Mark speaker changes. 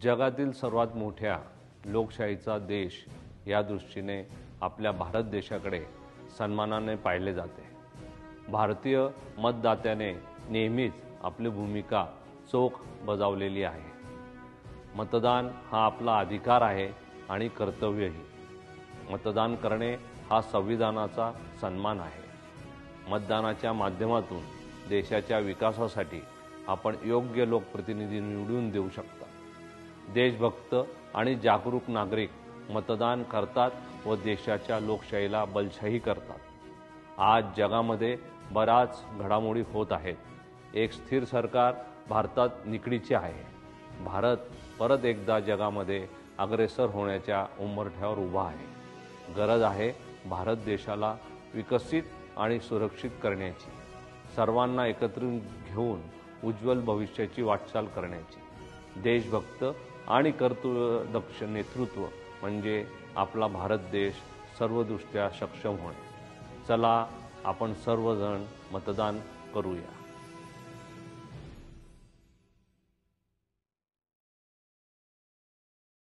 Speaker 1: जगातील सर्वात मोठ्या लोकशाहीचा देश या दृष्टीने आपल्या भारत देशाकडे सन्मानाने पाहिले जाते। भारतीय मतदात्याने नेहमीच आपली भूमिका चोख बजावलेली आहे। मतदान हा आपला अधिकार आहे आणि कर्तव्यही। मतदान करणे हा संविधानाचा सन्मान आहे। मतदानाच्या माध्यमातून देशाच्या विकासासाठी आपण योग्य लोकप्रतिनिधी निवडून देऊ शकता। देशभक्त आणि जागरूक नागरिक मतदान करतात व देशाच्या लोकशाहीला बलशाही करतात। आज जगामध्ये बराच घडामोडी होत आहेत। एक स्थिर सरकार भारतात निकडीचे आहे। भारत परत एकदा जगामध्ये अग्रेसर होण्याच्या उंबरठ्यावर उभा आहे। गरज आहे भारत देशाला विकसित आणि सुरक्षित करण्याची, सर्वांना एकत्र घेऊन उज्ज्वल भविष्याची वाटचाल करण्याची। देशभक्त आणि कर्तव्यदक्ष नेतृत्व म्हणजे आपला भारत देश सर्वदृष्ट्या सक्षम होणे। चला आपण सर्वजण मतदान करूया।